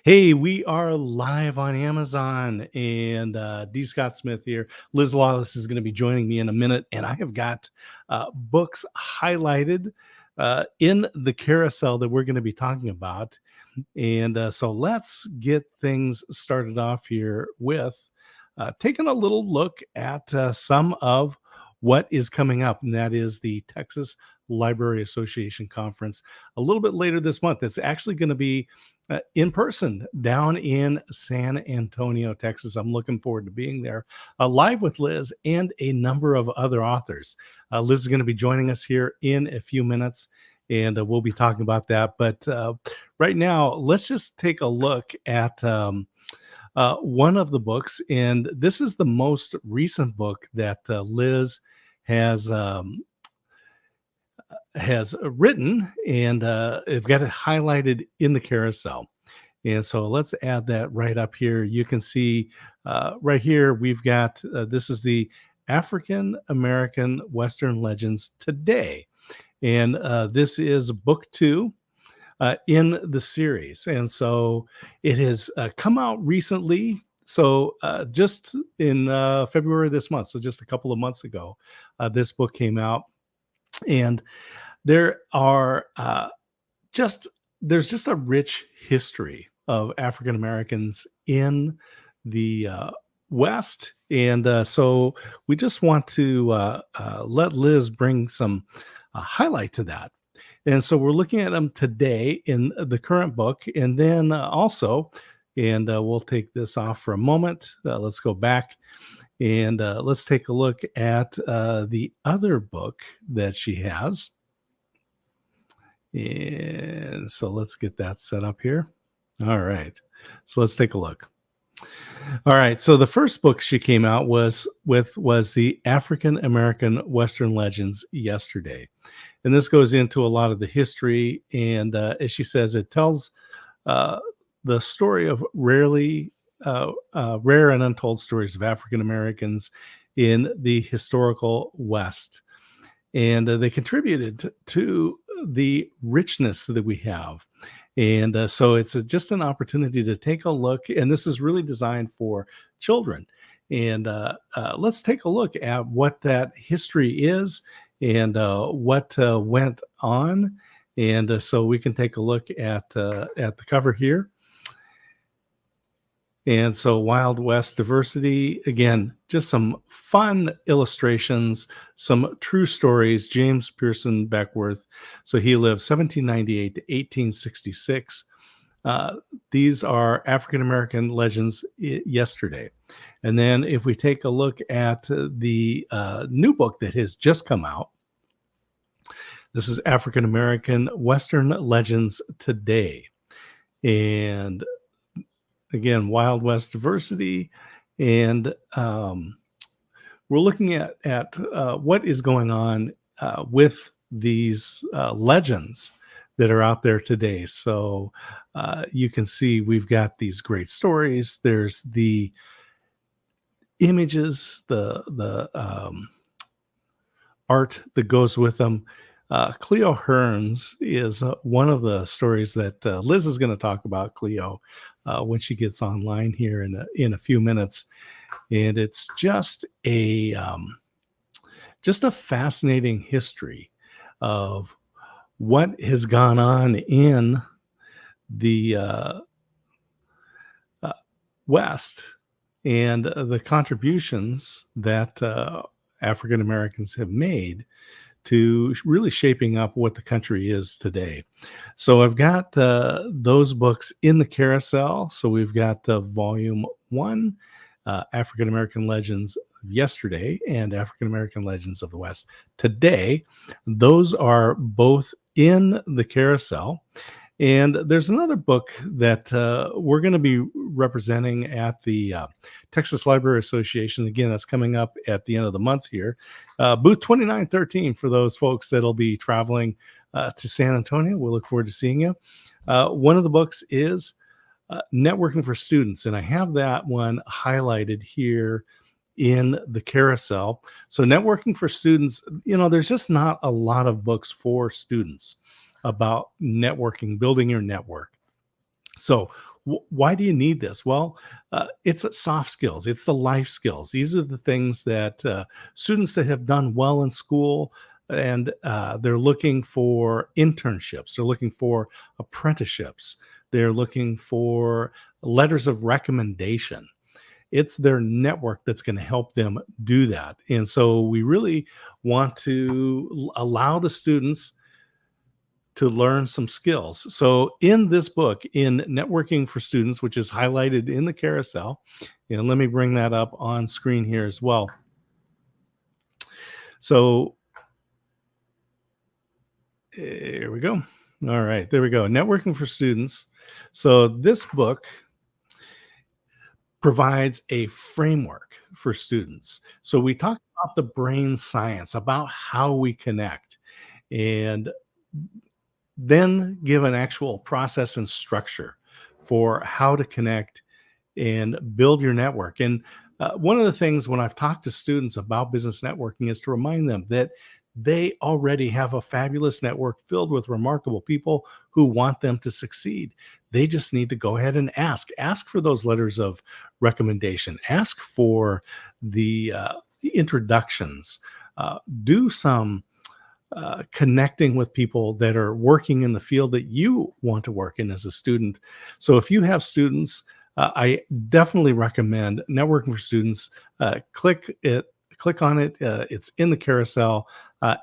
Hey, we are live on Amazon, and D. Scott Smith here. Liz Lawless is going to be joining me in a minute, and I have got books highlighted in the carousel that we're going to be talking about. And so let's get things started off here with taking a little look at some of what is coming up, and that is the Texas Library Association Conference a little bit later this month. It's actually going to be in person down in San Antonio, Texas. I'm looking forward to being there live with Liz and a number of other authors. Liz is going to be joining us here in a few minutes, and we'll be talking about that. But right now, let's just take a look at one of the books. And this is the most recent book that Liz has written, and I've got it highlighted in the carousel. And so let's add that right up here. You can see right here, we've got, this is the African American Western Legends Today. And this is book 2 in the series. And so it has come out recently. So just in February this month, so just a couple of months ago, this book came out. And there are there's just a rich history of African Americans in the West, and so we just want to let Liz bring some highlight to that. And so we're looking at them today in the current book, and then also, and we'll take this off for a moment. Let's go back. And let's take a look at the other book that she has. And so let's get that set up here. All right. So let's take a look. All right. So the first book she came out was the African American Western Legends Yesterday. And this goes into a lot of the history. And as she says, it tells the story of rare and untold stories of African Americans in the historical West. And they contributed to the richness that we have. And so it's just an opportunity to take a look. And this is really designed for children. And let's take a look at what that history is and what went on. And so we can take a look at the cover here. And so Wild West diversity, again, just some fun illustrations, some true stories. James Pearson Beckworth. So he lived 1798 to 1866. These are African-American legends yesterday. And then if we take a look at the new book that has just come out, this is African-American Western Legends Today. And again, Wild West diversity, and we're looking at what is going on with these legends that are out there today. So you can see we've got these great stories. There's the images, the art that goes with them. Cleo Hearns is one of the stories that Liz is going to talk about, Cleo, when she gets online here in a few minutes. And it's just a fascinating history of what has gone on in the West and the contributions that African Americans have made to really shaping up what the country is today. So I've got those books in the carousel. So we've got volume 1, African American Legends of Yesterday and African American Legends of the West Today. Those are both in the carousel. And there's another book that we're going to be representing at the Texas Library Association. Again, that's coming up at the end of the month here. Booth 2913 for those folks that'll be traveling to San Antonio. We'll look forward to seeing you. One of the books is Networking for Students, and I have that one highlighted here in the carousel. So Networking for Students, there's just not a lot of books for students about networking, building your network. So, why do you need this? Well, it's soft skills, it's the life skills. These are the things that students that have done well in school and they're looking for internships, they're looking for apprenticeships, they're looking for letters of recommendation. It's their network that's going to help them do that. And so, we really want to allow the students to learn some skills. So in this book, in Networking for Students, which is highlighted in the carousel, and let me bring that up on screen here as well. So here we go. All right, there we go. Networking for Students. So this book provides a framework for students. So we talk about the brain science, about how we connect, and then give an actual process and structure for how to connect and build your network. And one of the things when I've talked to students about business networking is to remind them that they already have a fabulous network filled with remarkable people who want them to succeed. They just need to go ahead and ask for those letters of recommendation, ask for the introductions, do some connecting with people that are working in the field that you want to work in as a student. So if you have students, I definitely recommend Networking for Students. Click on it. It's in the carousel.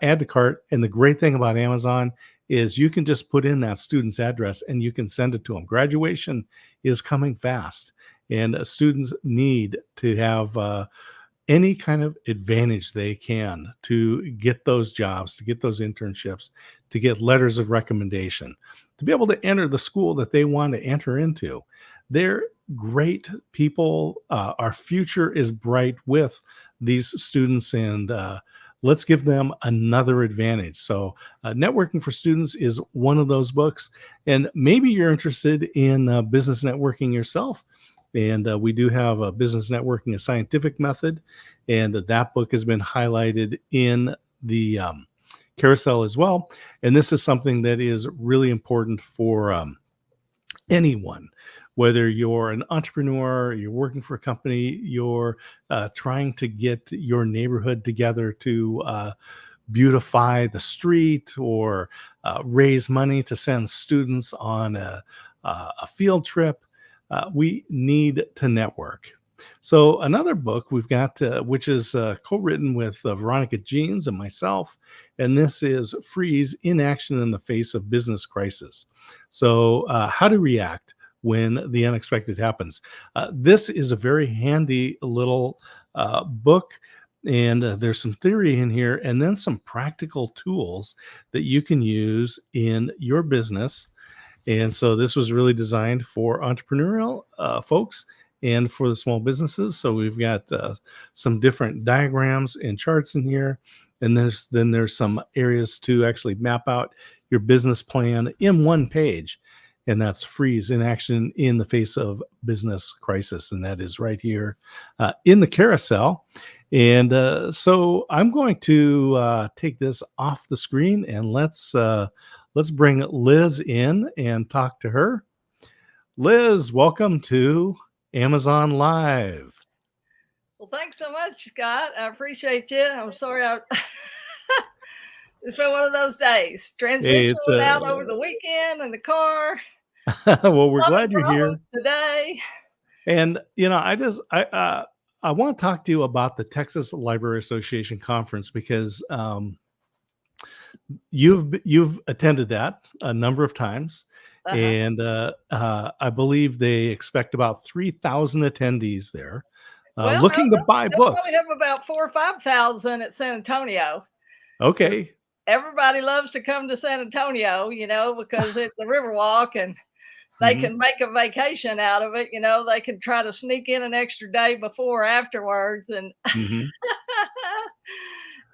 Add to cart. And the great thing about Amazon is you can just put in that student's address and you can send it to them. Graduation is coming fast, and students need to have any kind of advantage they can to get those jobs, to get those internships, to get letters of recommendation, to be able to enter the school that they want to enter into. They're great people. Our future is bright with these students, and let's give them another advantage. So, Networking for Students is one of those books, and maybe you're interested in business networking yourself. And we do have a business networking, a scientific method, and that book has been highlighted in the carousel as well. And this is something that is really important for anyone, whether you're an entrepreneur, you're working for a company, you're trying to get your neighborhood together to beautify the street or raise money to send students on a field trip. We need to network. So another book we've got, which is co-written with Veronica Jeans and myself, and this is Freeze: Inaction in the Face of Business Crisis. So how to react when the unexpected happens. This is a very handy little book, and there's some theory in here and then some practical tools that you can use in your business. And so this was really designed for entrepreneurial folks and for the small businesses. So we've got some different diagrams and charts in here. And there's some areas to actually map out your business plan in one page. And that's Freeze: Inaction in the Face of Business Crisis. And that is right here in the carousel. And so I'm going to take this off the screen, and let's bring Liz in and talk to her. Liz, welcome to Amazon Live. Well, thanks so much, Scott. I appreciate you. I'm sorry it's been one of those days. Hey, Transmission it's went out over the weekend in the car. well, we're Lot of glad you're here. problems today. And I want to talk to you about the Texas Library Association conference because you've attended that a number of times. And I believe they expect about 3,000 attendees there, looking to buy books. We have about 4,000 or 5,000 at San Antonio. Okay. Everybody loves to come to San Antonio, because it's the Riverwalk, and they can make a vacation out of it. They can try to sneak in an extra day before or afterwards, and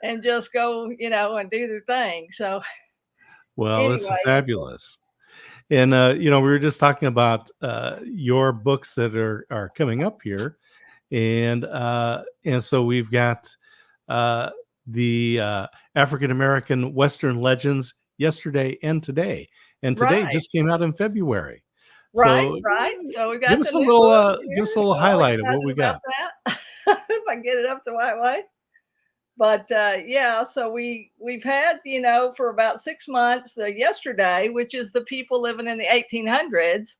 and just go, and do their thing. So, well, anyway, this is fabulous. And we were just talking about your books that are coming up here, and so we've got the African American Western Legends Yesterday and Today, and today just came out in February. Right, So right. So we give got the us a new little book give here, us a little so I'm highlight of what excited we about got. that. If I get it up the right way. But yeah, so we've had, for about 6 months, the yesterday, which is the people living in the 1800s,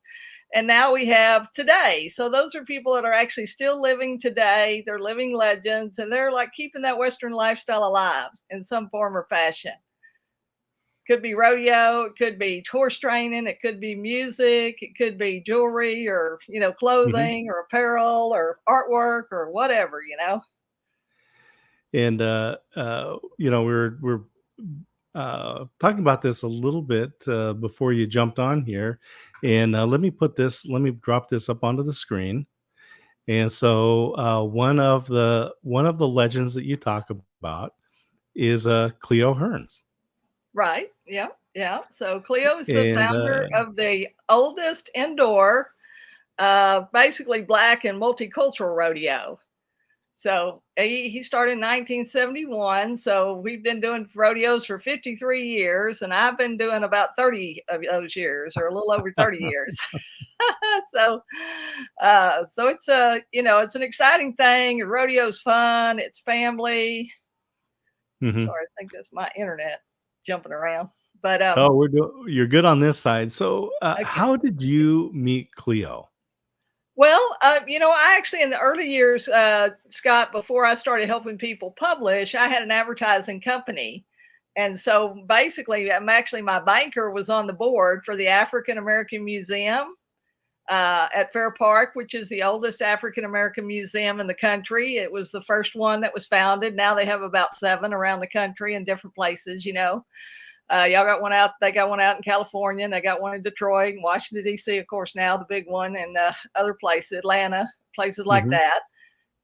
and now we have today. So those are people that are actually still living today. They're living legends, and they're like keeping that Western lifestyle alive in some form or fashion. Could be rodeo, it could be horse training, it could be music, it could be jewelry or, Mhm. clothing or apparel or artwork or whatever. And we're talking about this a little bit before you jumped on here, and let me drop this up onto the screen. And so one of the legends that you talk about is Cleo Hearns, Right. Yeah. Yeah. So Cleo is the and founder of the oldest indoor, basically black and multicultural rodeo. So he started in 1971. So we've been doing rodeos for 53 years, and I've been doing about 30 of those years, or a little over 30 years. so, so it's an exciting thing. Rodeo's fun. It's family. mhm. Sorry, I think that's my internet jumping around. But Oh, you're good on this side. So, okay. how did you meet Cleo? Well, I actually, in the early years, Scott, before I started helping people publish, I had an advertising company. And so basically, my banker was on the board for the African American Museum at Fair Park, which is the oldest African American museum in the country. It was the first one that was founded. Now they have about 7 around the country in different places. Y'all got one out. They got one out in California, and they got one in Detroit and Washington D.C. Of course, now the big one, and other places, Atlanta, places like Mhm, that.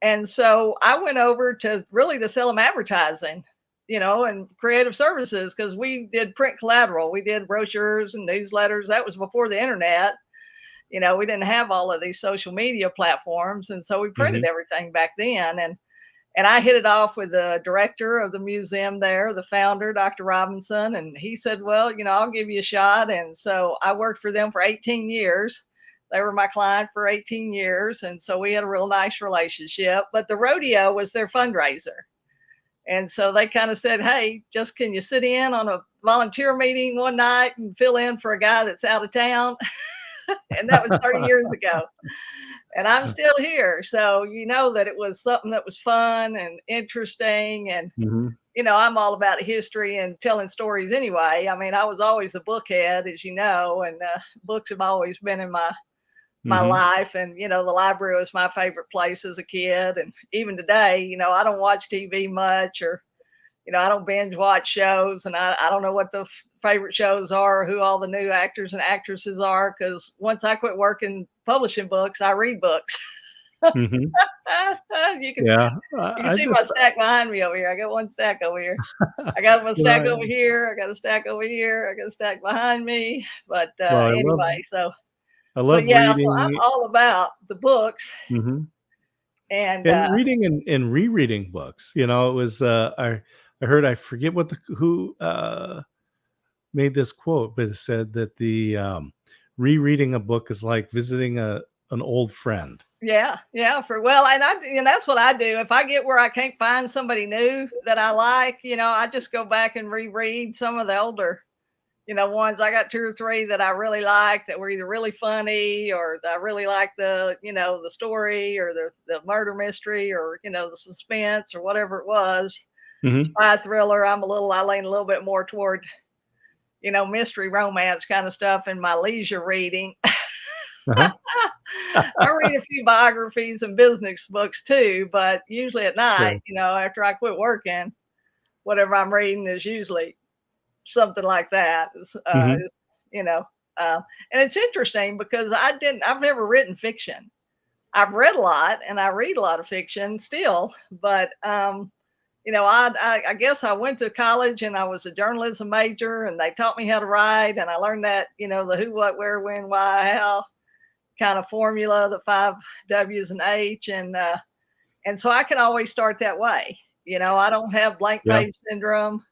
And so I went over to sell them advertising, and creative services because we did print collateral. We did brochures and newsletters. That was before the internet. We didn't have all of these social media platforms, and so we printed mhm, everything back then. And I hit it off with the director of the museum there, the founder, Dr. Robinson. And he said, well, I'll give you a shot. And so I worked for them for 18 years. They were my client for 18 years. And so we had a real nice relationship. But the rodeo was their fundraiser. And so they kind of said, hey, just can you sit in on a volunteer meeting one night and fill in for a guy that's out of town? And that was 30 years ago, and I'm still here. So you know that it was something that was fun and interesting. And mhm, I'm all about history and telling stories anyway. I mean, I was always a bookhead, as you know, and books have always been in my mhm, life. And the library was my favorite place as a kid, and even today, I don't watch TV much, or I don't binge watch shows, and I don't know what the favorite shows are, or who all the new actors and actresses are, because once I quit working publishing books, I read books. mhm. you can Yeah, you can I see my just stack behind me over here. I got one stack over here. I got one stack well, over here. I got a stack over here. I got a stack behind me. But well, anyway, so I so love yeah, so I'm reading. all about the books Mhm. and And reading and rereading books. It was I heard, I forget what the who made this quote, but it said that the rereading a book is like visiting an old friend. yeah, yeah, and that's what I do. If I get where I can't find somebody new that I like, I just go back and reread some of the older, ones. I got 2 or 3 that I really like that were either really funny, or that I really like the story, or the murder mystery, or the suspense, or whatever it was. Mhm. Spy thriller. I lean a little bit more toward, mystery romance kind of stuff in my leisure reading. Uh-huh. I read a few biographies and business books too, but usually at night, Sure. after I quit working, whatever I'm reading is usually something like that. Mhm. You know, and it's interesting because I've never written fiction. I've read a lot and I read a lot of fiction still, but I guess I went to college and I was a journalism major, and they taught me how to write, and I learned that the who, what, where, when, why, how kind of formula, the 5 W's and H, and so I can always start that way. I don't have blank Yeah. page syndrome.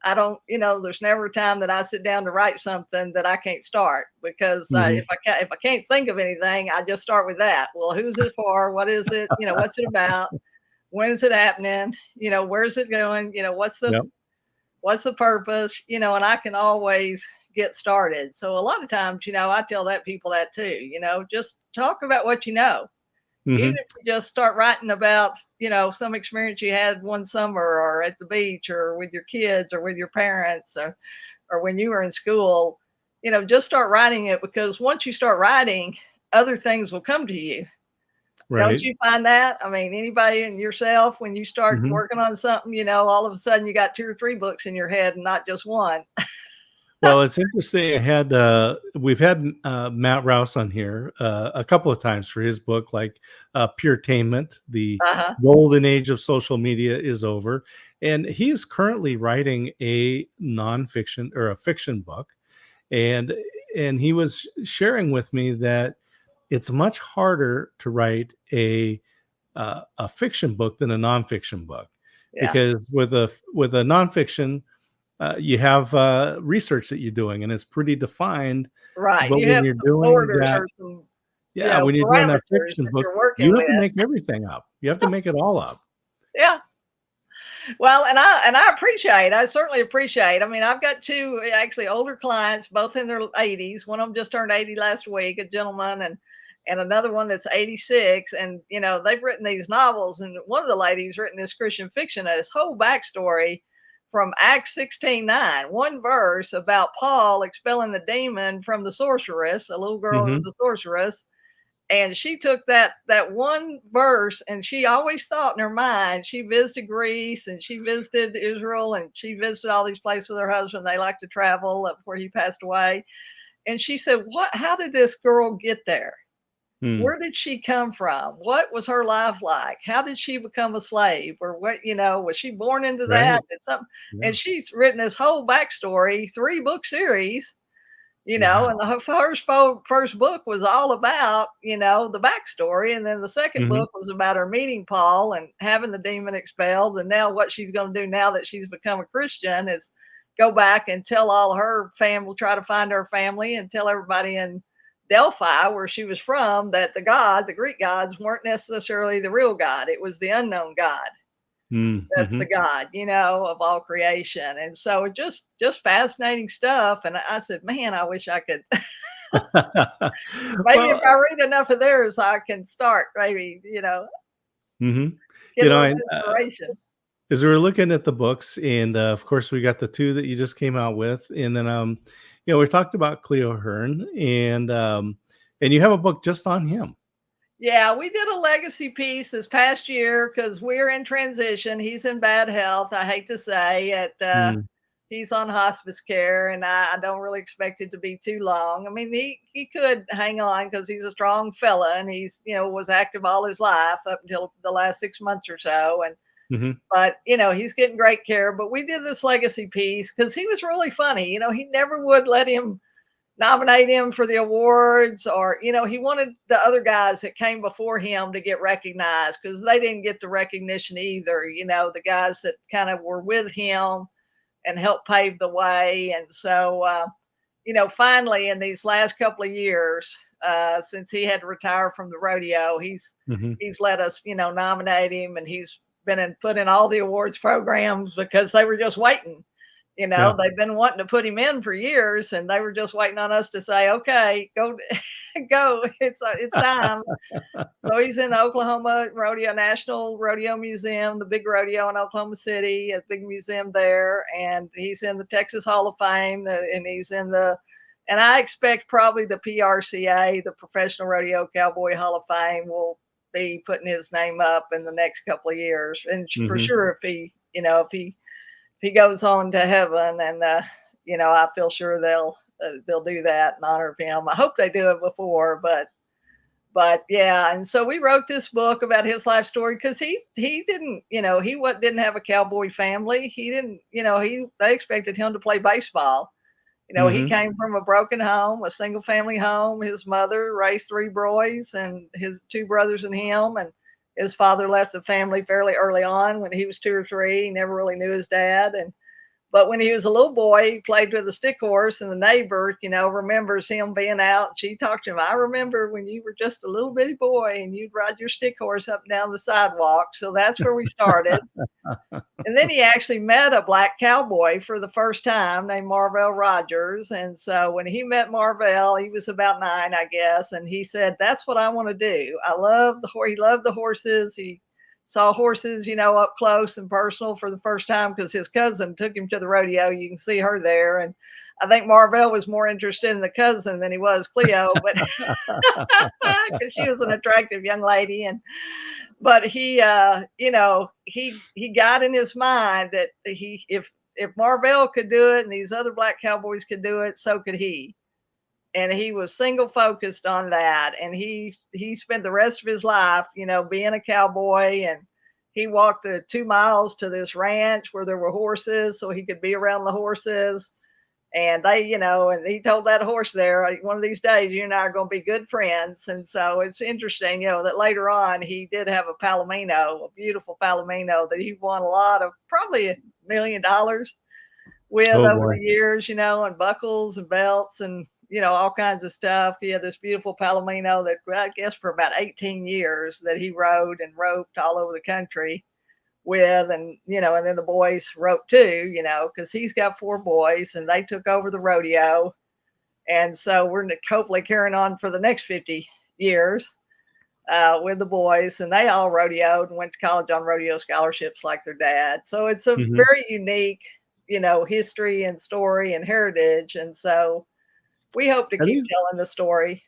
I don't, there's never a time that I sit down to write something that I can't start because Hmm. if I can't think of anything, I just start with that. Well, who's it for? What is it? What's it about? When is it happening? Where's it going? Yep. What's the purpose? And I can always get started. So a lot of times, I tell that people that too, just talk about what you know. Even Hmm. if you just start writing about, some experience you had one summer or at the beach or with your kids or with your parents or when you were in school, just start writing it because once you start writing, other things will come to you. Don't Right. you find that? I mean, anybody and yourself, when you start Hmm. working on something, all of a sudden you got 2 or 3 books in your head and not just one. Well, it's interesting. We've had Matt Rouse on here a couple of times for his book, like Puretainment, the Uh-huh. golden age of social media is over, and he is currently writing a nonfiction or a fiction book, and he was sharing with me that it's much harder to write a fiction book than a nonfiction book, Yeah. because with a nonfiction you have research that you're doing, and it's pretty defined. Right. But You when have you're some doing borders that, or some, yeah, when you're doing that parameters fiction that book, you're you working have to with. make everything up. You have to make it all up. Yeah. Well, and I appreciate. I certainly appreciate. I mean, I've got 2 actually older clients, both in their 80s. One of them just turned 80 last week, a gentleman, and another one that's 86. And they've written these novels, and one of the ladies written this Christian fiction, and this whole backstory from Acts 16:9, one verse about Paul expelling the demon from the sorceress, a little girl who was Mhm. a sorceress, and she took that one verse, and she always thought in her mind, she visited Greece and she visited Israel and she visited all these places with her husband. They like to travel before he passed away. And she said, what, how did this girl get there? Mm. Where did she come from? What was her life like? How did she become a slave? Or what, was she born into that? Right. And something. Yeah. And she's written this whole backstory, 3 book series, and Wow. the first book was all about, the backstory. And then the second Mhm. book was about her meeting Paul and having the demon expelled. And now what she's going to do now that she's become a Christian is go back and tell all her family, try to find her family and tell everybody in Delphi, where she was from, that the Greek gods weren't necessarily the real God. It was the unknown God Mm. that's the Mhm. God, of all creation. And so just fascinating stuff. And I said, man, I wish I could. Maybe if Well, I read enough of theirs, I can start maybe, mhm. get You a know, little I inspiration. as we were looking at the books, and of course, we got the 2 that you just came out with, and then, we talked about Cleo Hearn, and you have a book just on him. Yeah, we did a legacy piece this past year because we're in transition. He's in bad health, I hate to say. Mm. He's on hospice care, and I don't really expect it to be too long. I mean, he could hang on because he's a strong fella, and he's was active all his life up until the last 6 months or so. And Mhm. but he's getting great care. But we did this legacy piece because he was really funny. He never would let him nominate him for the awards, or he wanted the other guys that came before him to get recognized because they didn't get the recognition either. The guys that kind of were with him and helped pave the way. And so finally in these last couple of years, since he had to retire from the rodeo, Mhm. he's let us nominate him, and he's been put in all the awards programs because they were just waiting. Yeah. They've been wanting to put him in for years, and they were just waiting on us to say, okay, go, go. It's time. So he's in the Oklahoma Rodeo National Rodeo Museum, the big rodeo in Oklahoma City, a big museum there, and he's in the Texas Hall of Fame, and he's in and I expect probably the PRCA, the Professional Rodeo Cowboy Hall of Fame, will be putting his name up in the next couple of years, and for Mhm. sure if he goes on to heaven, and I feel sure they'll do that in honor of him. I hope they do it before, but yeah. And so we wrote this book about his life story because he didn't didn't have a cowboy family. He didn't they expected him to play baseball. He Mhm. came from a broken home, a single family home. His mother raised 3 boys, and his 2 brothers and him. And his father left the family fairly early on when he was 2 or 3. He never really knew his dad. And But when he was a little boy, he played with a stick horse, and the neighbor, remembers him being out. She talked to him. I remember when you were just a little bitty boy and you'd ride your stick horse up and down the sidewalk. So that's where we started. And then he actually met a black cowboy for the first time named Marvell Rogers. And so when he met Marvell, he was about 9, I guess. And he said, that's what I want to do. I love the horse. He loved the horses. He saw horses, up close and personal for the first time because his cousin took him to the rodeo. You can see her there. And I think Marvell was more interested in the cousin than he was Cleo, but because she was an attractive young lady. But he got in his mind that if Marvell could do it and these other black cowboys could do it, so could he. And he was single focused on that. And he spent the rest of his life, being a cowboy. And he walked 2 miles to this ranch where there were horses so he could be around the horses. And and he told that horse there, one of these days, you and I are going to be good friends. And so it's interesting, that later on he did have a Palomino, a beautiful Palomino that he won a lot of, probably $1 million with over the years, and buckles and belts and, all kinds of stuff. He had this beautiful Palomino that I guess for about 18 years that he rode and roped all over the country with, and and then the boys roped too, because he's got 4 boys and they took over the rodeo. And so we're hopefully carrying on for the next 50 years with the boys, and they all rodeoed and went to college on rodeo scholarships like their dad. So it's a very unique, history and story and heritage. And so we hope to keep telling the story.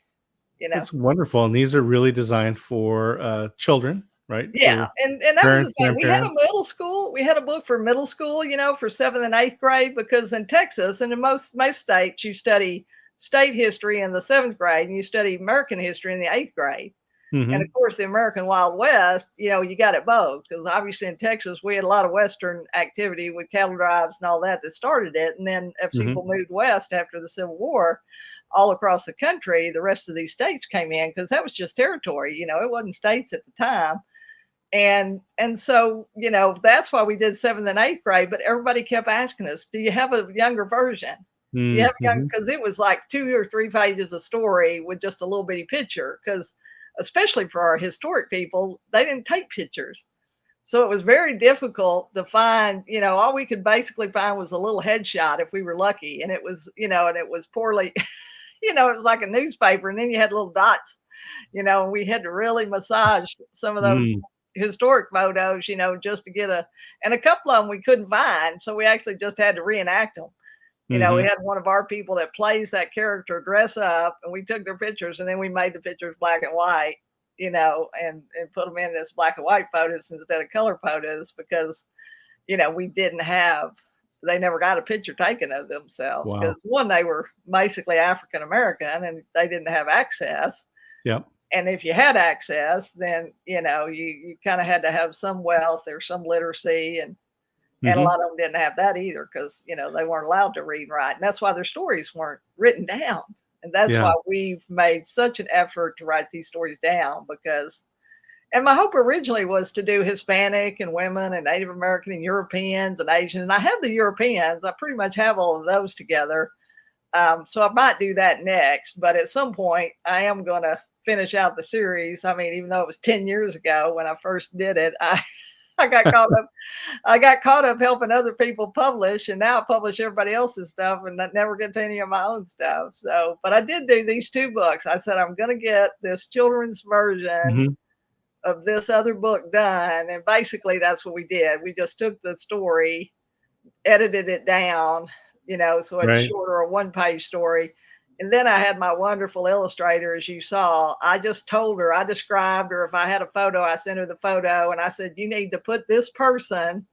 It's wonderful, and these are really designed for children, right? Yeah, For and that was the parents, thing. We had a grandparents. middle school. We had a book for middle school, for 7th and 8th grade, because in Texas and in most states, you study state history in the 7th grade and you study American history in the 8th grade. And of course, the American Wild West, you got it both, because obviously in Texas we had a lot of Western activity with cattle drives and all that started it. And then as people moved west after the Civil War, all across the country, the rest of these states came in because that was just territory. It wasn't states at the time. And so, that's why we did 7th and 8th grade. But everybody kept asking us, do you have a younger version? Do you have a younger? Because it was like 2 or 3 pages of story with just a little bitty picture. Because especially for our historic people, they didn't take pictures. So it was very difficult to find, all we could basically find was a little headshot if we were lucky. And it was, and it was poorly, it was like a newspaper. And then you had little dots, and we had to really massage some of those historic photos, just to get and a couple of them we couldn't find. So we actually just had to reenact them. We had one of our people that plays that character dress up, and we took their pictures and then we made the pictures black and white, and put them in as black and white photos instead of color photos because, we didn't have, they never got a picture taken of themselves because one, they were basically African American and they didn't have access. Yep. And if you had access, then, you kind of had to have some wealth or some literacy. And a lot of them didn't have that either because, they weren't allowed to read and write. And that's why their stories weren't written down. And that's why we've made such an effort to write these stories down because, and my hope originally was to do Hispanic and women and Native American and Europeans and Asian. And I have the Europeans. I pretty much have all of those together. So I might do that next. But at some point, I am going to finish out the series. I mean, even though it was 10 years ago when I first did it, I got caught up. I got caught up helping other people publish, and now I publish everybody else's stuff and I never get to any of my own stuff. So, but I did do these 2 books. I said, I'm going to get this children's version of this other book done. And basically that's what we did. We just took the story, edited it down, so it's shorter, a 1-page story. And then I had my wonderful illustrator, as you saw. I just told her, I described her. If I had a photo, I sent her the photo. And I said, you need to put this person,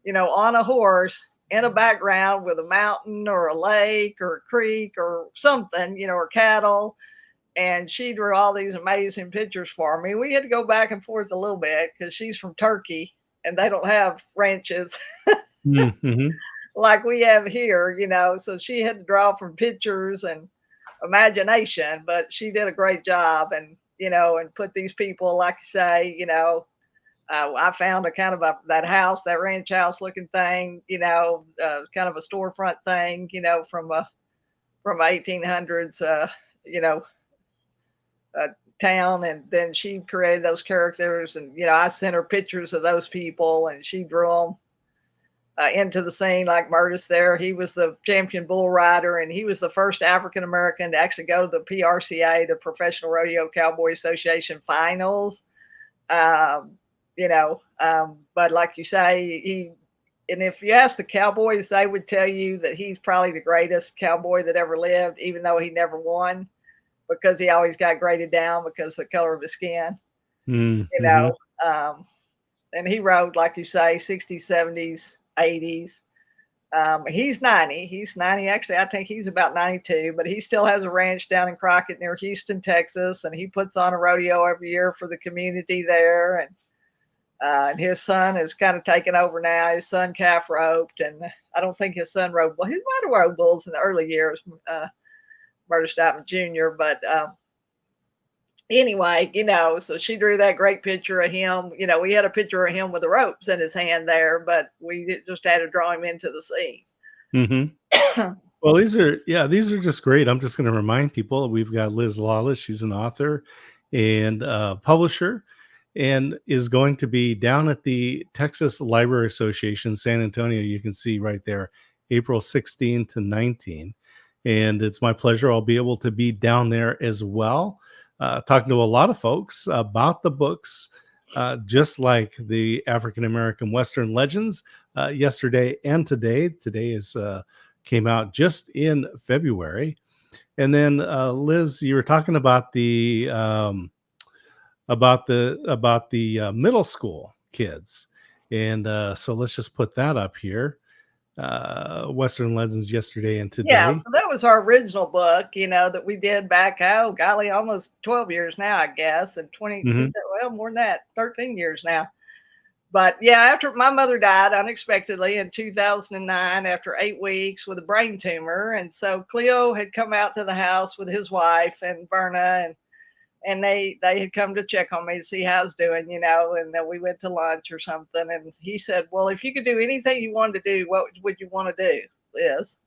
on a horse in a background with a mountain or a lake or a creek or something, or cattle. And she drew all these amazing pictures for me. We had to go back and forth a little bit because she's from Turkey and they don't have ranches. Like we have here, so she had to draw from pictures and imagination, but she did a great job and, and put these people, like you say, I found a kind of that house, that ranch house looking thing, kind of a storefront thing, from 1800s, uh, town. And then she created those characters, and I sent her pictures of those people, and she drew them into the scene. Like Murtis there, he was the champion bull rider, and he was the first African American to actually go to the PRCA, the Professional Rodeo Cowboy Association finals. Um, but like you say, and if you ask the Cowboys, they would tell you that he's probably the greatest cowboy that ever lived, even though he never won, because he always got graded down because of the color of his skin, you Mm-hmm. know. And he rode, like you say, 60s, 70s, 80s. He's 90. He's 90. Actually, I think he's about 92, but he still has a ranch down in Crockett near Houston, Texas. And he puts on a rodeo every year for the community there. And his son is kind of taken over now. His son calf roped, and I don't think his son rode. Well, he might have rode bulls in the early years, Murder Stoutman Jr. But anyway, so she drew that great picture of him. We had a picture of him with the ropes in his hand there, but we just had to draw him into the scene. Mm-hmm. Well, these are just great. I'm just going to remind people we've got Liz Lawless. She's an author and publisher, and is going to be down at the Texas Library Association, San Antonio. You can see right there, April 16 to 19. And it's my pleasure. I'll be able to be down there as well, talking to a lot of folks about the books, just like the African American Western Legends, yesterday and today. Today is came out just in February. And then Liz, you were talking about the middle school kids, and so let's just put that up here. Western Legends yesterday and Yeah, today. so that was our original book, that we did back, oh golly, almost 12 years now, I guess, and 22, Mm-hmm. well, more than that, 13 years now. But yeah, after my mother died unexpectedly in 2009 after 8 weeks with a brain tumor. And so Cleo had come out to the house with his wife and Berna, and they had come to check on me to see how I was doing, and then we went to lunch or something. And he said, well, if you could do anything you wanted to do, what would you want to do, Liz?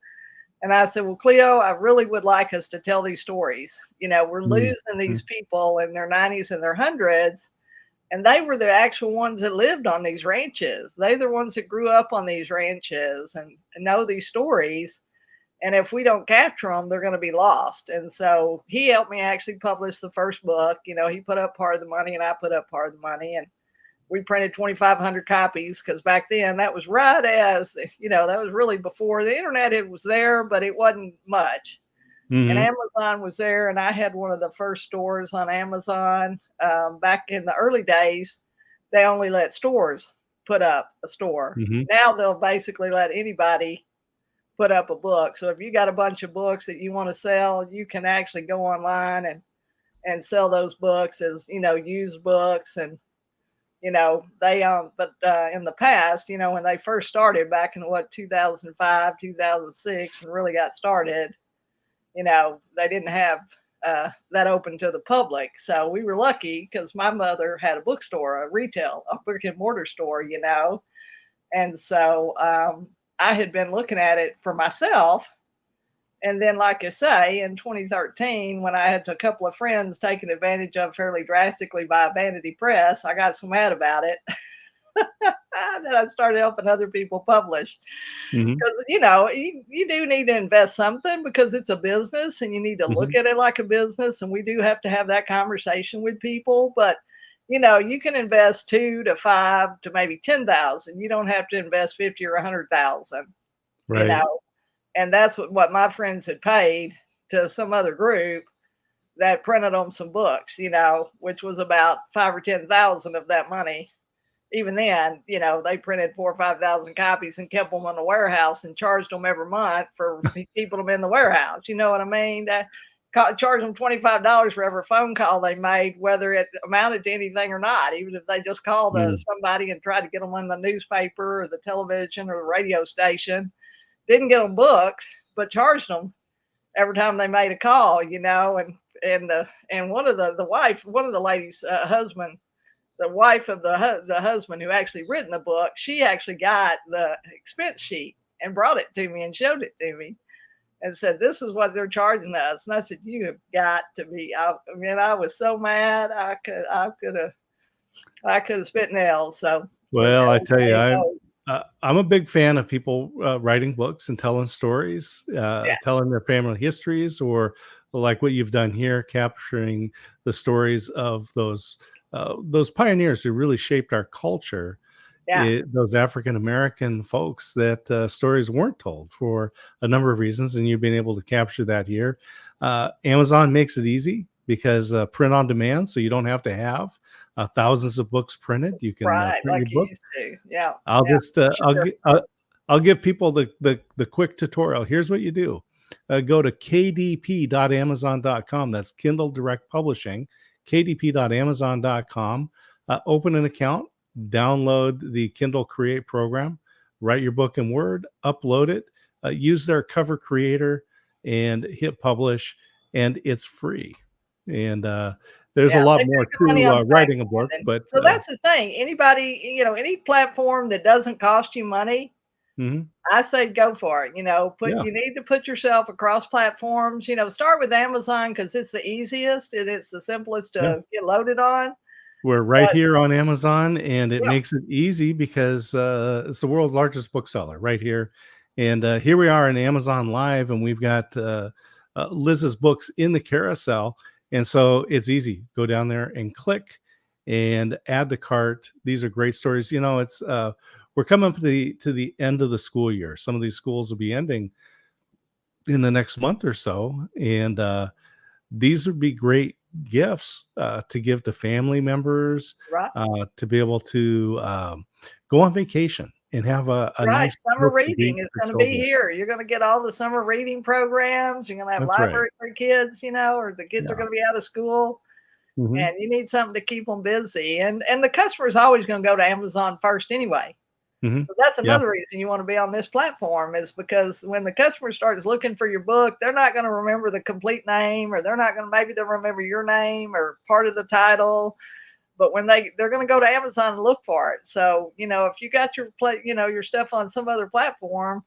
And I said, well, Cleo, I really would like us to tell these stories. We're losing Mm-hmm. these people in their 90s and their hundreds, and they were the actual ones that lived on these ranches. They're the ones that grew up on these ranches and know these stories. And if we don't capture them, they're going to be lost. And so he helped me actually publish the first book. He put up part of the money, and I put up part of the money. And we printed 2,500 copies, because back then that was right as, that was really before the internet. It was there, but it wasn't much. And Mm-hmm. Amazon was there, and I had one of the first stores on Amazon. Back in the early days, they only let stores put up a store. Mm-hmm. Now they'll basically let anybody put up a book. So if you got a bunch of books that you want to sell, you can actually go online and sell those books as, used books. And they but in the past, when they first started back in 2005, 2006, and really got started, they didn't have that open to the public. So we were lucky, because my mother had a bookstore, a brick and mortar store, and so I had been looking at it for myself. And then, like I say, in 2013, when I had a couple of friends taken advantage of fairly drastically by Vanity Press, I got so mad about it that I started helping other people publish. Mm-hmm. Because, you do need to invest something, because it's a business and you need to Mm-hmm. look at it like a business. And we do have to have that conversation with people. But, you can invest 2 to 5 to maybe 10,000. You don't have to invest 50 or 100,000, you Right. know. And that's what my friends had paid to some other group that printed them some books, which was about 5 or 10,000 of that money. Even then, they printed 4 or 5,000 copies and kept them in the warehouse and charged them every month for keeping them in the warehouse. You know what I mean? Charged them $25 for every phone call they made, whether it amounted to anything or not. Even if they just called somebody and tried to get them on the newspaper or the television or the radio station, didn't get them booked, but charged them every time they made a call. And one of the wife, one of the ladies' husband the wife of the husband who actually written the book, she actually got the expense sheet and brought it to me and showed it to me and said, "This is what they're charging us." And I said, "You have got to be." I mean, I was so mad. I could have spit nails. So, but Well, I tell you, anyway, no, I'm a big fan of people writing books and telling stories, yeah, telling their family histories, or like what you've done here, capturing the stories of those pioneers who really shaped our culture. yeah, Those African American folks that stories weren't told for a number of reasons, and you've been able to capture that here. Amazon makes it easy because print on demand, so you don't have to have thousands of books printed. You can right, print like your you book. used to. Yeah, I'll yeah, just sure. I'll give people the quick tutorial. Here's what you do. Go to kdp.amazon.com. That's Kindle Direct Publishing. kdp.amazon.com. Open an account, download the Kindle Create program, write your book in Word, upload it, use their cover creator, and hit publish. And it's free. And there's a Yeah, lot they more make the money on to the back writing a book, end, and but so that's the thing. Anybody, any platform that doesn't cost you money, mhm, I say go for it. yeah. You need to put yourself across platforms. Start with Amazon because it's the easiest and it's the simplest Yeah. to get loaded on. We're right But here on Amazon, and it yeah, makes it easy because it's the world's largest bookseller right here. And here we are in Amazon Live, and we've got Liz's books in the carousel. And so it's easy. Go down there and click and add to cart. These are great stories. It's we're coming up to the end of the school year. Some of these schools will be ending in the next month or so, and these would be great gifts to give to family members, right, to be able to go on vacation and have a right. nice Summer book to reading read is for going to be children. here. You're going to get all the summer reading programs. You're going to have That's right. library for kids, or the kids are Yeah. going to be out of school. Hmm. And you need something to keep them busy. And the customer is always going to go to Amazon first anyway. Hmm. So that's Yeah. another reason you want to be on this platform is because when the customer starts looking for your book, they're not going to remember the complete name, or they're not going to, maybe they'll remember your name or part of the title. But when they're going to go to Amazon and look for it. So, if you got your stuff on some other platform,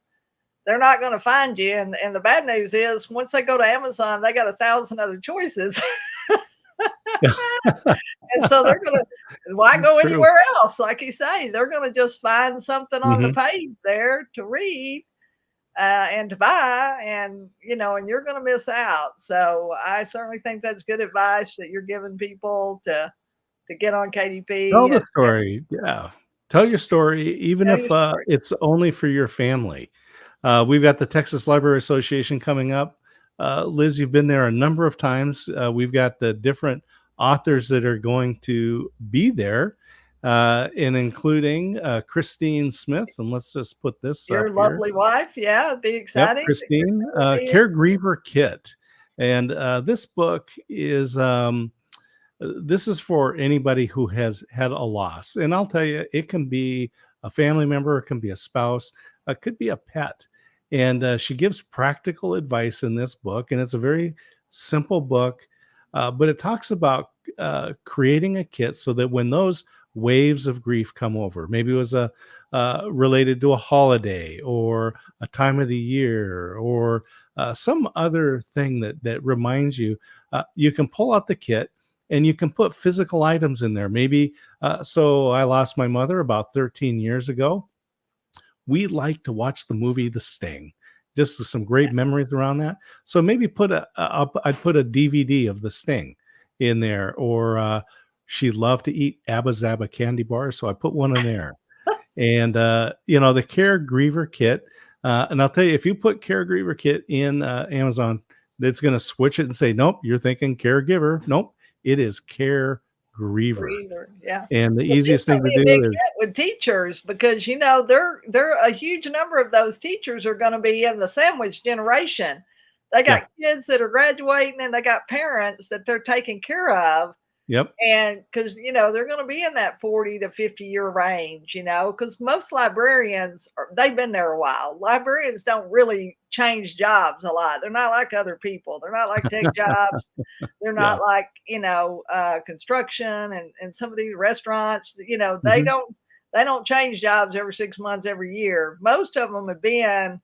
they're not going to find you. And the bad news is once they go to Amazon, they got 1,000 other choices. And so they're gonna, why It's go true. anywhere else? Like you say, they're gonna just find something on the Hmm. page there to read and to buy, and you're gonna miss out. So I certainly think that's good advice that you're giving people to get on Tell KDP the and story. Yeah. Tell your story, even tell if your story. it's only for your family. We've got the Texas Library Association coming up. Liz, you've been there a number of times. We've got the different authors that are going to be there, and including Christine Smith. And let's just put this Your up here. lovely wife, yeah, it'd be Yep, exciting. Christine, Caregiver Kit. And this book is this is for anybody who has had a loss. And I'll tell you, it can be a family member, it can be a spouse, it could be a pet. And she gives practical advice in this book. And it's a very simple book, but it talks about creating a kit so that when those waves of grief come over, maybe it was a related to a holiday or a time of the year or some other thing that reminds you, you can pull out the kit and you can put physical items in there. Maybe, so I lost my mother about 13 years ago. We like to watch the movie The Sting. Just some great memories around that. So maybe I'd put a DVD of The Sting in there, or she loved to eat Abba Zaba candy bars, so I put one in there. And the Caregiver Kit. And I'll tell you, if you put Caregiver Kit in Amazon, that's going to switch it and say, nope, you're thinking caregiver. Nope, it is Caregriever. Either, yeah. And the Well, this easiest gonna thing to be a big do is, hit with teachers because they're a huge number of those teachers are going to be in the sandwich generation. They yeah, got kids that are graduating and they got parents that they're taking care of. Yep. And because, they're going to be in that 40 to 50-year range, because most librarians, they've been there a while. Librarians don't really change jobs a lot. They're not like other people. They're not like tech jobs. They're Yeah. not like, construction and some of these restaurants, Hmm. they don't change jobs every 6 months, every year. Most of them have been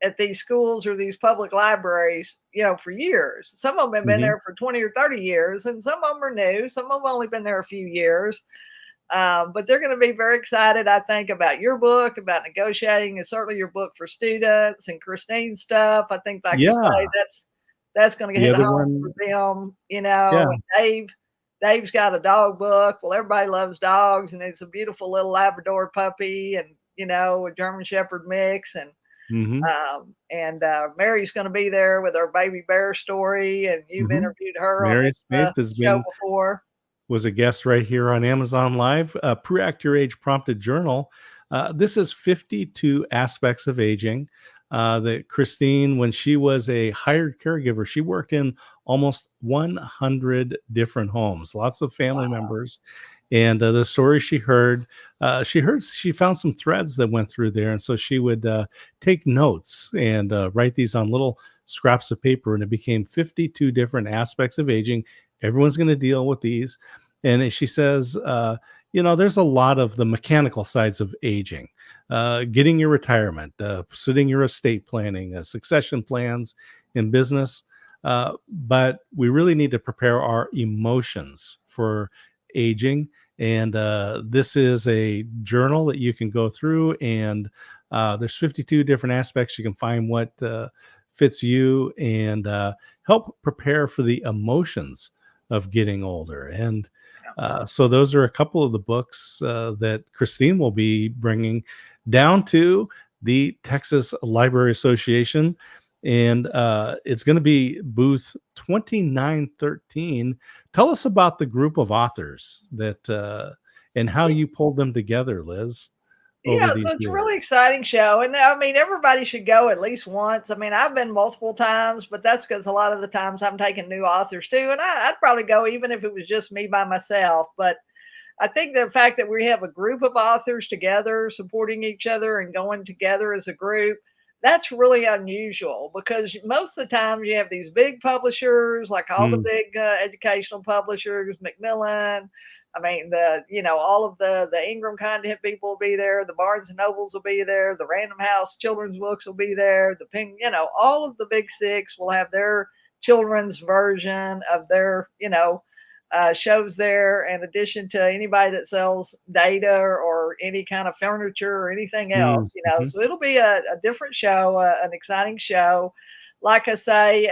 at these schools or these public libraries, for years. Some of them have been Hmm. there for 20 or 30 years, and some of them are new. Some of them only been there a few years. But they're going to be very excited, I think, about your book, about negotiating, and certainly your book for students and Christine's stuff. I think, like you say, Yeah. that's going to The hit other home for one. them, Yeah. And Dave's got a dog book. Well, everybody loves dogs, and it's a beautiful little Labrador puppy, and a German Shepherd mix, Hmm. Mary's going to be there with her baby bear story, and you've Hmm. interviewed her on Mary this Smith has show been before. was a guest right here on Amazon Live. Pre-Act Your Age Prompted Journal. This is 52 aspects of aging. That Christine, when she was a hired caregiver, she worked in almost 100 different homes, lots of family Wow. members. And the story she found some threads that went through there. And so she would take notes and write these on little scraps of paper. And it became 52 different aspects of aging. Everyone's going to deal with these. And she says, there's a lot of the mechanical sides of aging, getting your retirement, sitting your estate planning, succession plans in business. But we really need to prepare our emotions for aging. And this is a journal that you can go through, and there's 52 different aspects. You can find what fits you and help prepare for the emotions of getting older. And so those are a couple of the books that Christine will be bringing down to the Texas Library Association. And it's going to be booth 2913. Tell us about the group of authors that and how Yeah. you pulled them together, Liz, over Yeah, these so it's a really years. exciting show, and I mean, everybody should go at least once. I mean, I've been multiple times, but that's because a lot of the times I'm taking new authors too, and I'd probably go even if it was just me by myself. But I think the fact that we have a group of authors together, supporting each other and going together as a group, that's really unusual because most of the time you have these big publishers, like all the Mm, big educational publishers, Macmillan. I mean, all of the Ingram content people will be there. The Barnes and Nobles will be there. The Random House children's books will be there. The Ping, all of the big six will have their children's version of their, shows there, in addition to anybody that sells data or any kind of furniture or anything else, mm, mhm, So it'll be a different show, an exciting show. Like I say,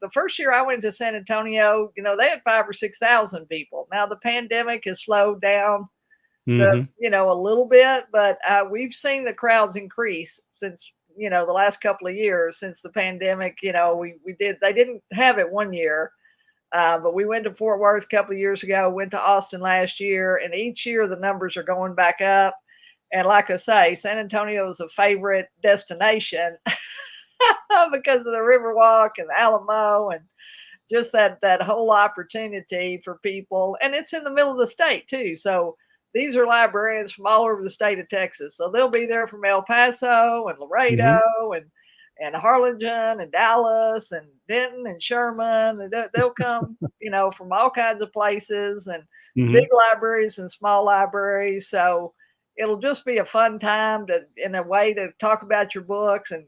the first year I went to San Antonio, they had 5 or 6 thousand people. Now the pandemic has slowed down mhm, a little bit, but we've seen the crowds increase since the last couple of years since the pandemic. They didn't have it one year, but we went to Fort Worth a couple of years ago, went to Austin last year, and each year the numbers are going back up. And like I say, San Antonio is a favorite destination because of the Riverwalk and the Alamo and just that whole opportunity for people. And it's in the middle of the state too. So these are librarians from all over the state of Texas. So they'll be there from El Paso and mhm, Laredo and Harlingen and Dallas and Denton and Sherman. And they'll come, from all kinds of places and big mhm. libraries and small libraries. So it'll just be a fun time to, in a way, to talk about your books and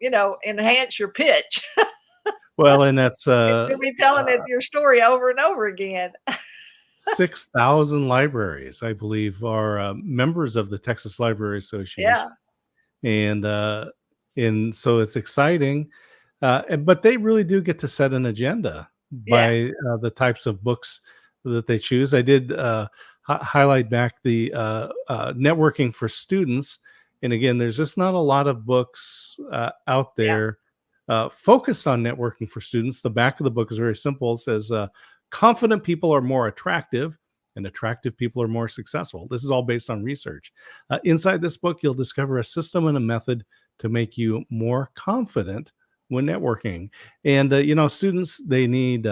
enhance your pitch. Well, and that's You'll be telling it your story over and over again. 6,000 libraries, I believe, are members of the Texas Library Yeah, Association. And so it's exciting. But they really do get to set an agenda yeah, by the types of books that they choose. I did highlight back the networking for students. And again, there's just not a lot of books out yeah, there focused on networking for students. The back of the book is very simple. It says, confident people are more attractive and attractive people are more successful. This is all based on research. Inside this book, you'll discover a system and a method to make you more confident when networking. And, students, they need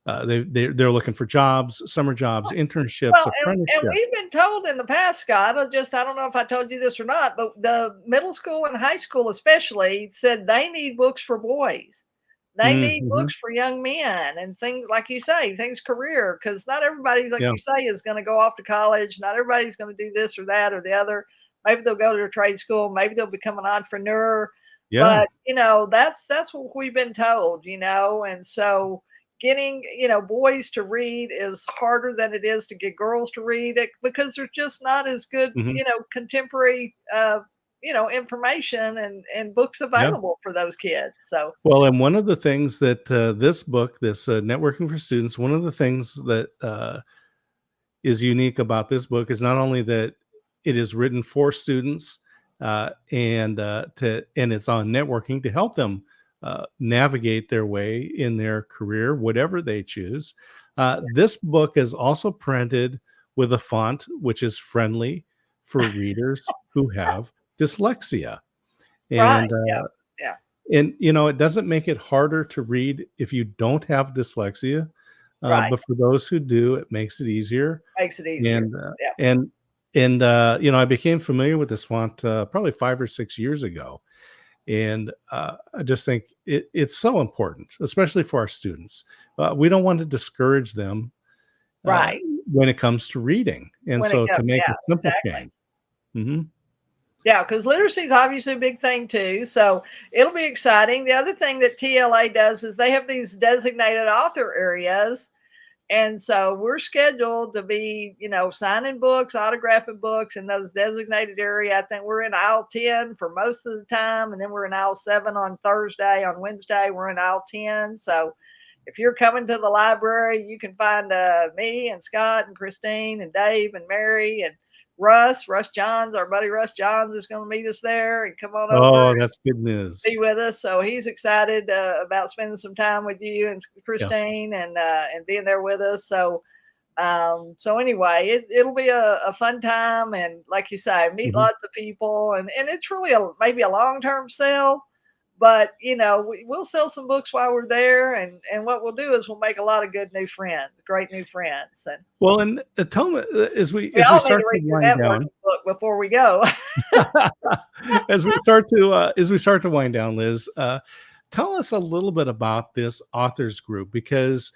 they're looking for jobs, summer jobs, internships, Well, and apprenticeships. we've been told in the past, Scott, I don't know if I told you this or not, but the middle school and high school especially said they need books for boys. They need Mhm. books for young men and things like you say, things career, because not everybody, like Yeah. you say, is going to go off to college. Not everybody's going to do this or that or the other. Maybe they'll go to a trade school, maybe they'll become an entrepreneur. Yeah. But that's what we've been told, and so getting boys to read is harder than it is to get girls to read it because there's just not as good Mhm. contemporary information and books Yeah. available for those kids. So Well, and one of the things that this book, this Networking for Students, one of the things that is unique about this book is not only that it is written for students and it's on networking to help them navigate their way in their career, whatever they choose. This book is also printed with a font which is friendly for readers who have dyslexia, right, and yeah, yeah, it doesn't make it harder to read if you don't have dyslexia, right, but for those who do, it makes it easier. makes it easier. And, Yeah, I became familiar with this font, probably 5 or 6 years ago, and, I just think it's so important, especially for our students. We don't want to discourage them, uh, right. when it comes to reading, and When it so comes, to make yeah, a simple exactly. change. Mhm. Yeah, because literacy is obviously a big thing too. So it'll be exciting. The other thing that TLA does is they have these designated author areas. And so we're scheduled to be, signing books, autographing books in those designated area. I think we're in aisle 10 for most of the time. And then we're in aisle 7 on Thursday. On Wednesday, we're in aisle 10. So if you're coming to the library, you can find me and Scott and Christine and Dave and Mary and Russ Johns. Our buddy Russ Johns is going to meet us there and come on over Oh, that's good news. be with us. So he's excited about spending some time with you and Yeah. Christine and being there with us. So anyway, it'll be a fun time, and like you say, meet Mhm. lots of people, and it's really maybe a long term sale, but we'll sell some books while we're there, and what we'll do is we'll make a lot of good new friends, great new friends, and Well, and, tell me, we as we all need to start to read your wind down. networking book before we go. As we start to wind down, Liz, tell us a little bit about this authors group, because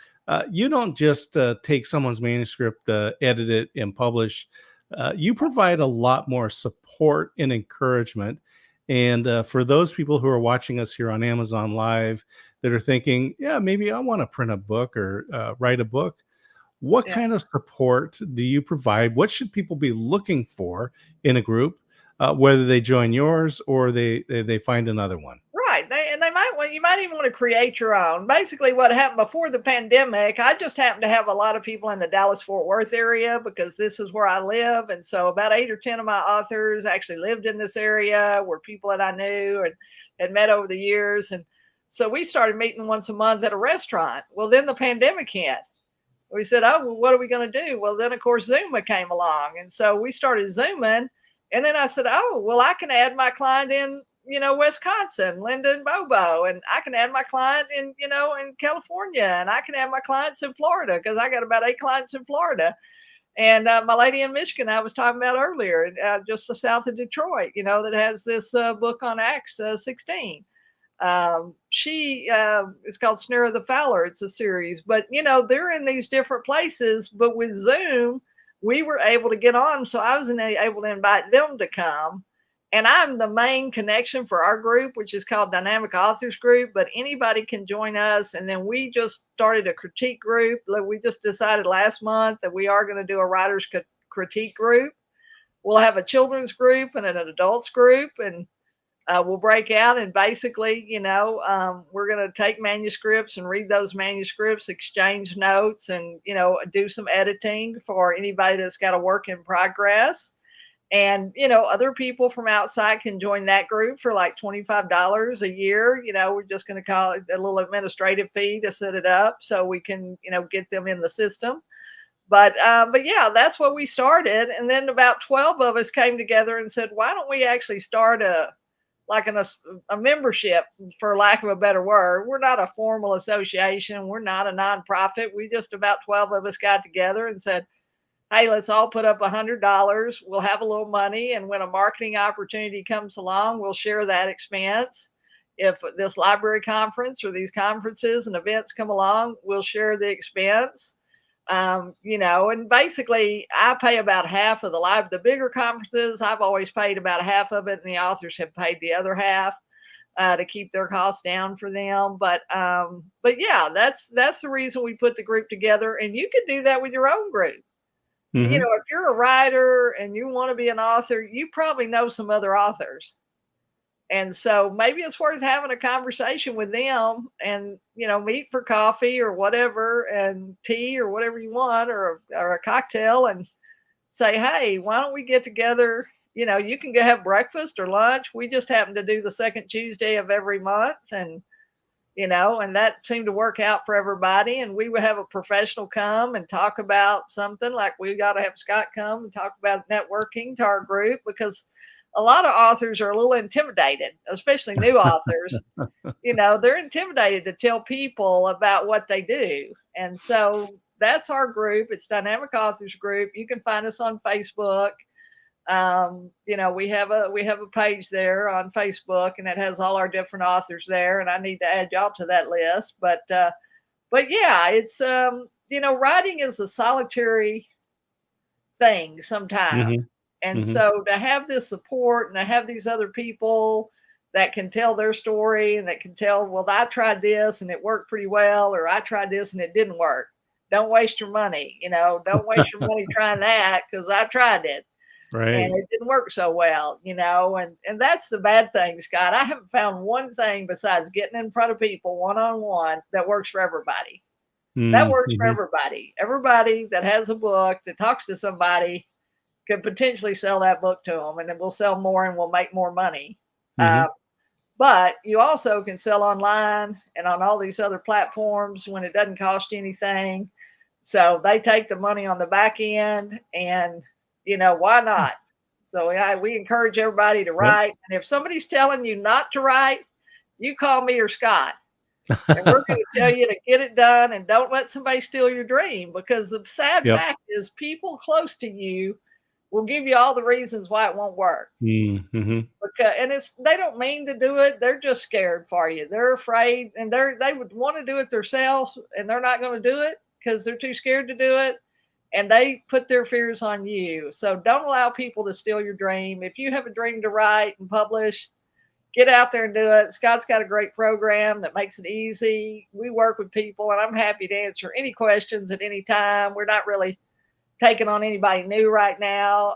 you don't just take someone's manuscript, edit it, and publish. You provide a lot more support and encouragement. And for those people who are watching us here on Amazon Live that are thinking, yeah, maybe I want to print a book or write a book, what Yeah. kind of support do you provide? What should people be looking for in a group, whether they join yours or they find another one? Right. They might want you might even want to create your own. Basically, what happened before the pandemic, I just happened to have a lot of people in the Dallas Fort Worth area because this is where I live. And so about 8 or 10 of my authors actually lived in this area, were people that I knew and had met over the years. And so we started meeting once a month at a restaurant. Well, then the pandemic hit. We said, oh, well, what are we going to do? Well, then of course Zuma came along, and so we started Zooming. And then I said, oh, well, I can add my client in, Wisconsin, Linda and Bobo, and I can add my client in, in California, and I can add my clients in Florida because I got about 8 clients in Florida. And my lady in Michigan, I was talking about earlier, just south of Detroit, that has this book on Acts 16. She It's called Snare of the Fowler. It's a series, but they're in these different places. But with Zoom, we were able to get on, so I was able to invite them to come. And I'm the main connection for our group, which is called Dynamic Authors Group. But anybody can join us. And then we just started a critique group. Like, we just decided last month that we are going to do a writers critique group. We'll have a children's group and an adults group, and we'll break out and basically, we're going to take manuscripts and read those manuscripts, exchange notes, and, do some editing for anybody that's got a work in progress. And, other people from outside can join that group for like $25 a year. We're just going to call it a little administrative fee to set it up so we can, get them in the system. But yeah, that's what we started. And then about 12 of us came together and said, why don't we actually start like a membership, for lack of a better word. We're not a formal association. We're not a nonprofit. We just about 12 of us got together and said, hey, let's all put up $100. We'll have a little money. And when a marketing opportunity comes along, we'll share that expense. If this library conference or these conferences and events come along, we'll share the expense. And basically I pay about half of the bigger conferences. I've always paid about half of it, and the authors have paid the other half to keep their costs down for them. But yeah, that's the reason we put the group together. And you can do that with your own group. Mm-hmm. If you're a writer and you want to be an author, you probably know some other authors. And so maybe it's worth having a conversation with them and, meet for coffee or whatever, and tea or whatever you want, or a cocktail, and say, hey, why don't we get together? You can go have breakfast or lunch. We just happen to do the second Tuesday of every month. And that seemed to work out for everybody. And we would have a professional come and talk about something, like we got to have Scott come and talk about networking to our group, because a lot of authors are a little intimidated, especially new authors. They're intimidated to tell people about what they do. And so that's our group. It's Dynamic Authors Group. You can find us on Facebook. We have a page there on Facebook, and it has all our different authors there. And I need to add y'all to that list. But yeah, it's writing is a solitary thing sometimes. Mm-hmm. And Mm-hmm. so to have this support and to have these other people that can tell their story, and that can tell, well, I tried this and it worked pretty well, or I tried this and it didn't work. Don't waste your money. Don't waste your money trying that, because I tried it. Right. And it didn't work so well, and that's the bad thing, Scott. I haven't found one thing besides getting in front of people one-on-one that works for everybody. That works for Mm-hmm. everybody. Everybody that has a book, that talks to somebody, could potentially sell that book to them, and then we'll sell more and we'll make more money. Mm-hmm. But you also can sell online and on all these other platforms when it doesn't cost you anything. So they take the money on the back end, and why not? So we encourage everybody to write. Yep. And if somebody's telling you not to write, you call me or Scott, and we're going to tell you to get it done, and don't let somebody steal your dream, because the sad fact is people close to you will give you all the reasons why it won't work. Mm-hmm. And they don't mean to do it. They're just scared for you. They're afraid, and they would want to do it themselves, and they're not going to do it because they're too scared to do it. And they put their fears on you. So don't allow people to steal your dream. If you have a dream to write and publish, get out there and do it. Scott's got a great program that makes it easy. We work with people, and I'm happy to answer any questions at any time. We're not really taking on anybody new right now.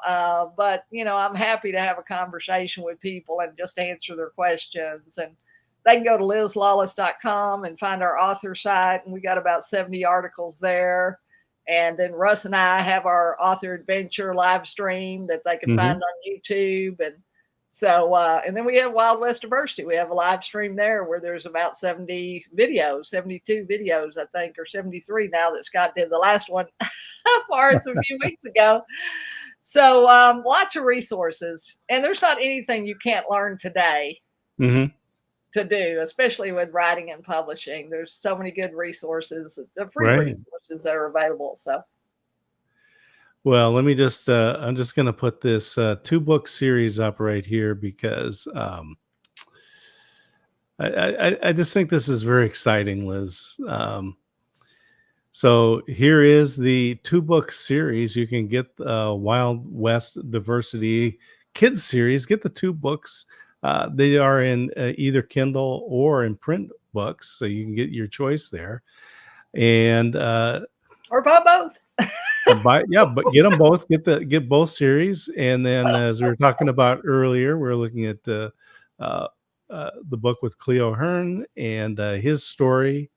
But I'm happy to have a conversation with people and just answer their questions. And they can go to lizlawless.com and find our author site. And we got about 70 articles there. And then Russ and I have our author adventure live stream that they can find on YouTube. And so, and then we have Wild West Diversity. We have a live stream there where there's about 70 videos, 72 videos, I think, or 73 now that Scott did the last one for us a few weeks ago. So lots of resources. And there's not anything you can't learn today to do, especially with writing and publishing. There's so many good resources, free resources that are available. So, well, let me just, I'm just going to put this 2-book series up right here, because I just think this is very exciting, Liz. So here is the 2-book series. You can get the Wild West Diversity Kids series. Get the 2 books. They are in either Kindle or in print books, so you can get your choice there. And or buy both. but get them both. Get both series. And then, as we were talking about earlier, we're looking at the book with Cleo Hearn and his story.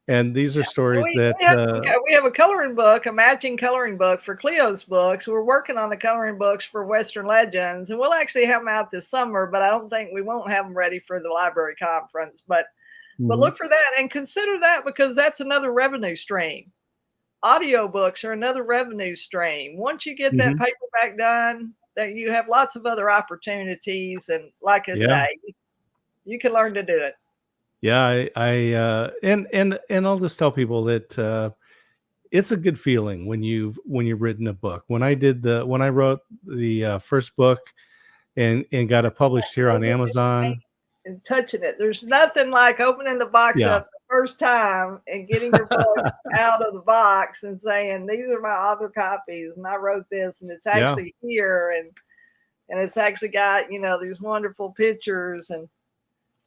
And these are stories we have a coloring book, a matching coloring book for Cleo's books. We're working on the coloring books for Western Legends, and we'll actually have them out this summer, but I don't think we won't have them ready for the library conference. But look for that and consider that, because that's another revenue stream. Audiobooks are another revenue stream. Once you get that paperback done, that you have lots of other opportunities. And like I Yeah. say, you can learn to do it. Yeah, and I'll just tell people that it's a good feeling when you've written a book. When I wrote the first book and got it published here on Holding it Amazon. and touching it. There's nothing like opening the box Yeah, up the first time and getting your book out of the box and saying, "These are my other copies, and I wrote this, and it's yeah. actually here, and it's actually got these wonderful pictures and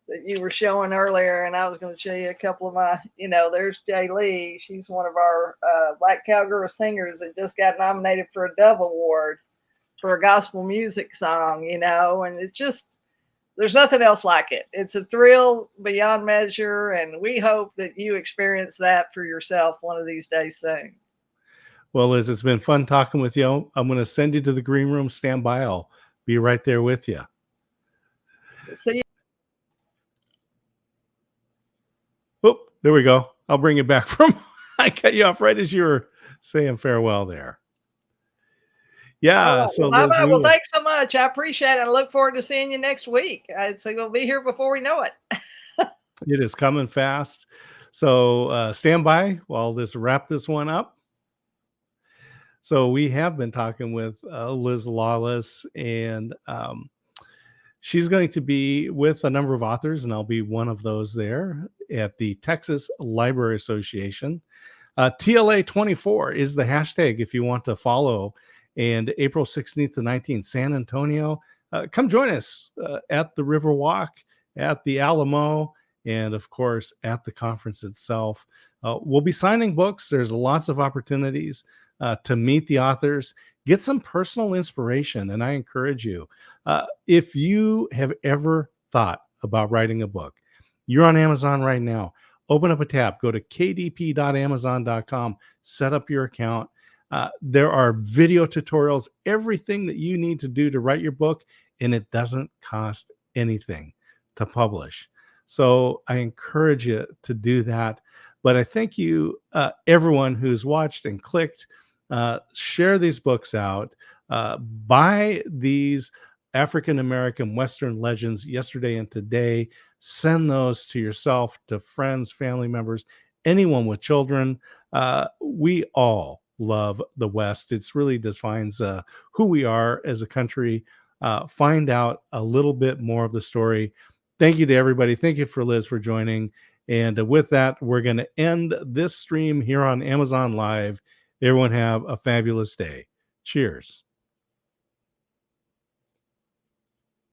that you were showing earlier." And I was going to show you a couple of my, there's Jay Lee. She's one of our Black Cowgirl singers that just got nominated for a Dove Award for a gospel music song, and it's just, there's nothing else like it. It's a thrill beyond measure, and we hope that you experience that for yourself one of these days soon. Well, Liz, it's been fun talking with you. I'm going to send you to the green room. Stand by. I'll be right there with you. See you. Oh, there we go. I'll bring it back from. I cut you off right as you were saying farewell there. All Yeah. right. So, Well, Liz, bye-bye. Well, thanks so much. I appreciate it. I look forward to seeing you next week. So we'll be here before we know it. it is coming fast. So stand by while wrap this one up. So we have been talking with Liz Lawless, and she's going to be with a number of authors, and I'll be one of those there at the Texas Library Association. TLA24 is the hashtag if you want to follow. And April 16th to 19th, San Antonio. Come join us at the Riverwalk, at the Alamo, and of course at the conference itself. We'll be signing books. There's lots of opportunities to meet the authors, get some personal inspiration. And I encourage you, if you have ever thought about writing a book, you're on Amazon right now. Open up a tab, go to kdp.amazon.com, set up your account. There are video tutorials, everything that you need to do to write your book, and it doesn't cost anything to publish. So I encourage you to do that. But I thank you, everyone who's watched and clicked. Share these books out. Buy these African-American Western legends, Yesterday and Today. Send those to yourself, to friends, family members, anyone with children. We all love the West. It's really defines who we are as a country. Find out a little bit more of the story. Thank you to everybody. Thank you for Liz for joining. And with that, we're going to end this stream here on Amazon Live. Everyone have a fabulous day. Cheers.